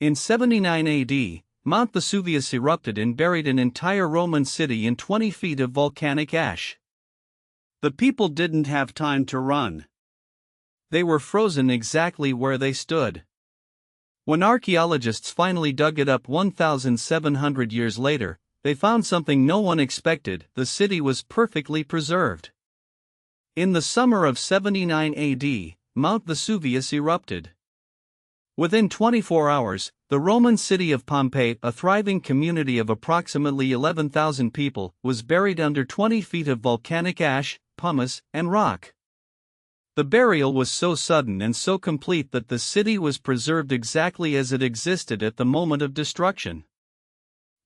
In 79 AD, Mount Vesuvius erupted and buried an entire Roman city in 20 feet of volcanic ash. The people didn't have time to run. They were frozen exactly where they stood. When archaeologists finally dug it up 1,700 years later, they found something no one expected: the city was perfectly preserved. In the summer of 79 AD, Mount Vesuvius erupted. Within 24 hours, the Roman city of Pompeii, a thriving community of approximately 11,000 people, was buried under 20 feet of volcanic ash, pumice, and rock. The burial was so sudden and so complete that the city was preserved exactly as it existed at the moment of destruction.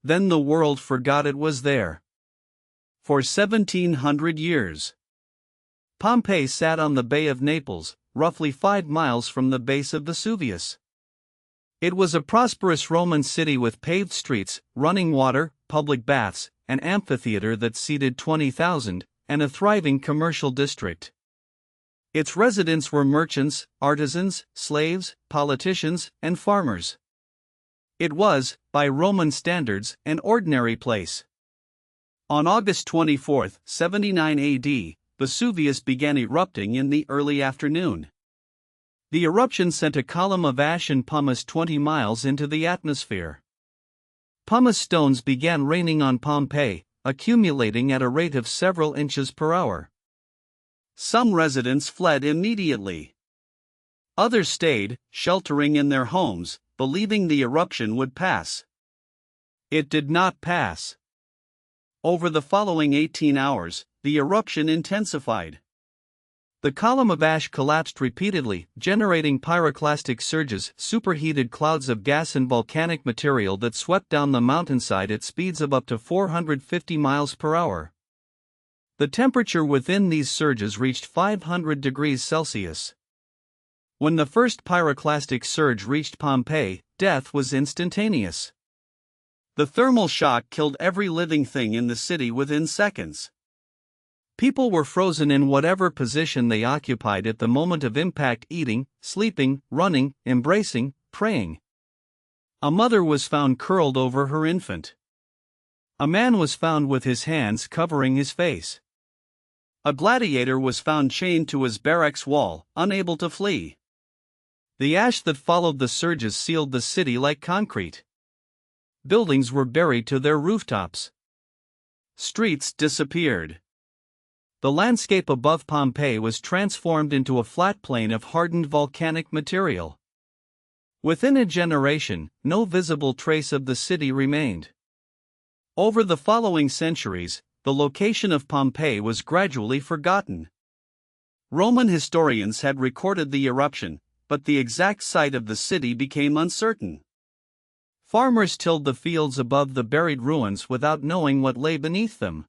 Then the world forgot it was there. For 1,700 years, Pompeii sat on the Bay of Naples, roughly 5 miles from the base of Vesuvius. It was a prosperous Roman city with paved streets, running water, public baths, an amphitheater that seated 20,000, and a thriving commercial district. Its residents were merchants, artisans, slaves, politicians, and farmers. It was, by Roman standards, an ordinary place. On August 24, 79 AD, Vesuvius began erupting in the early afternoon. The eruption sent a column of ash and pumice 20 miles into the atmosphere. Pumice stones began raining on Pompeii, accumulating at a rate of several inches per hour. Some residents fled immediately. Others stayed, sheltering in their homes, believing the eruption would pass. It did not pass. Over the following 18 hours, the eruption intensified. The column of ash collapsed repeatedly, generating pyroclastic surges, superheated clouds of gas and volcanic material that swept down the mountainside at speeds of up to 450 miles per hour. The temperature within these surges reached 500 degrees Celsius. When the first pyroclastic surge reached Pompeii, death was instantaneous. The thermal shock killed every living thing in the city within seconds. People were frozen in whatever position they occupied at the moment of impact: eating, sleeping, running, embracing, praying. A mother was found curled over her infant. A man was found with his hands covering his face. A gladiator was found chained to his barracks wall, unable to flee. The ash that followed the surges sealed the city like concrete. Buildings were buried to their rooftops. Streets disappeared. The landscape above Pompeii was transformed into a flat plain of hardened volcanic material. Within a generation, no visible trace of the city remained. Over the following centuries, the location of Pompeii was gradually forgotten. Roman historians had recorded the eruption, but the exact site of the city became uncertain. Farmers tilled the fields above the buried ruins without knowing what lay beneath them.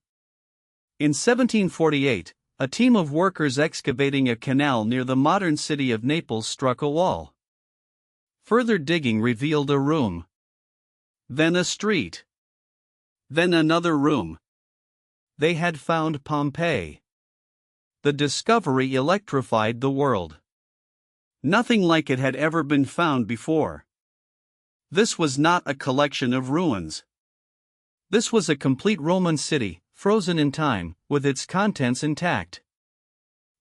In 1748, a team of workers excavating a canal near the modern city of Naples struck a wall. Further digging revealed a room. Then a street. Then another room. They had found Pompeii. The discovery electrified the world. Nothing like it had ever been found before. This was not a collection of ruins. This was a complete Roman city, frozen in time, with its contents intact.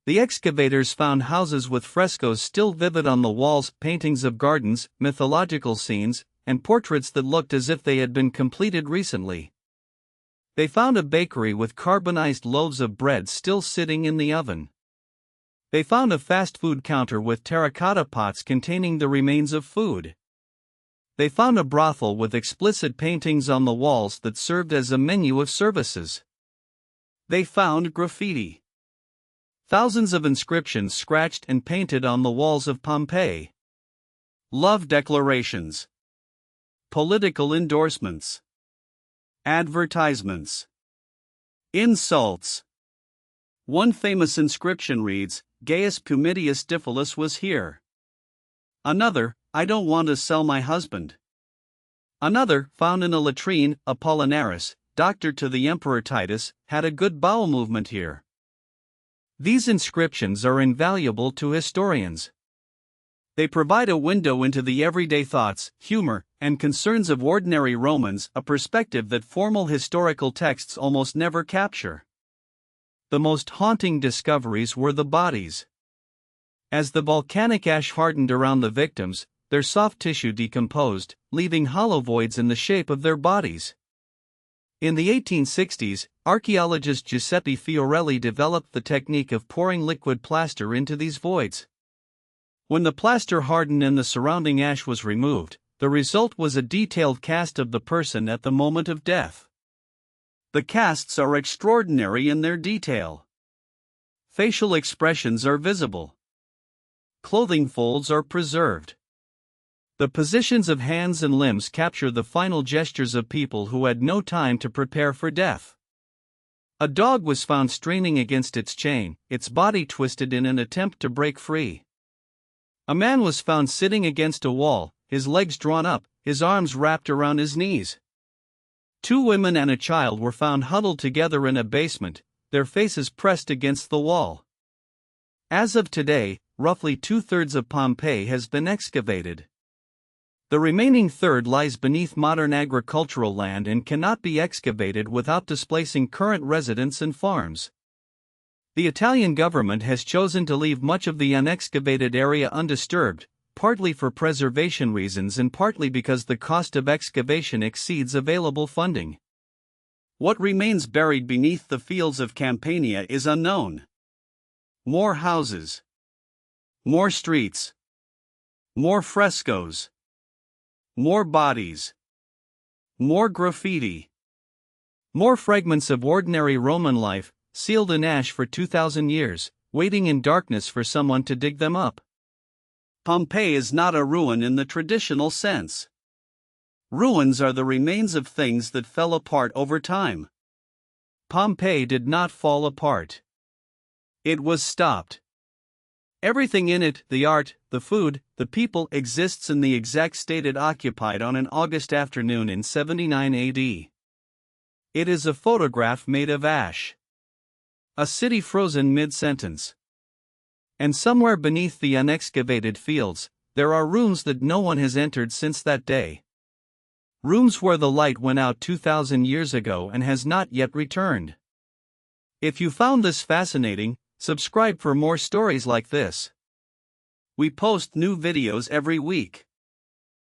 The excavators found houses with frescoes still vivid on the walls, paintings of gardens, mythological scenes, and portraits that looked as if they had been completed recently. They found a bakery with carbonized loaves of bread still sitting in the oven. They found a fast food counter with terracotta pots containing the remains of food. They found a brothel with explicit paintings on the walls that served as a menu of services. They found graffiti. Thousands of inscriptions scratched and painted on the walls of Pompeii. Love declarations. Political endorsements. Advertisements. Insults. One famous inscription reads, "Gaius Pumitius Diphilus was here." Another, "I don't want to sell my husband." Another, found in a latrine, "Apollinaris, doctor to the Emperor Titus, had a good bowel movement here." These inscriptions are invaluable to historians. They provide a window into the everyday thoughts, humor, and concerns of ordinary Romans, a perspective that formal historical texts almost never capture. The most haunting discoveries were the bodies. As the volcanic ash hardened around the victims, their soft tissue decomposed, leaving hollow voids in the shape of their bodies. In the 1860s, archaeologist Giuseppe Fiorelli developed the technique of pouring liquid plaster into these voids. When the plaster hardened and the surrounding ash was removed, the result was a detailed cast of the person at the moment of death. The casts are extraordinary in their detail. Facial expressions are visible. Clothing folds are preserved. The positions of hands and limbs capture the final gestures of people who had no time to prepare for death. A dog was found straining against its chain, its body twisted in an attempt to break free. A man was found sitting against a wall, his legs drawn up, his arms wrapped around his knees. 2 women and a child were found huddled together in a basement, their faces pressed against the wall. As of today, roughly 2/3 of Pompeii has been excavated. The remaining third lies beneath modern agricultural land and cannot be excavated without displacing current residents and farms. The Italian government has chosen to leave much of the unexcavated area undisturbed, partly for preservation reasons and partly because the cost of excavation exceeds available funding. What remains buried beneath the fields of Campania is unknown. More houses. More streets. More frescoes. More bodies. More graffiti. More fragments of ordinary Roman life, sealed in ash for 2,000 years, waiting in darkness for someone to dig them up. Pompeii is not a ruin in the traditional sense. Ruins are the remains of things that fell apart over time. Pompeii did not fall apart. It was stopped. Everything in it, the art, the food, the people, exists in the exact state it occupied on an August afternoon in 79 AD. It is a photograph made of ash. A city frozen mid-sentence. And somewhere beneath the unexcavated fields, there are rooms that no one has entered since that day. Rooms where the light went out 2,000 years ago and has not yet returned. If you found this fascinating, subscribe for more stories like this. We post new videos every week.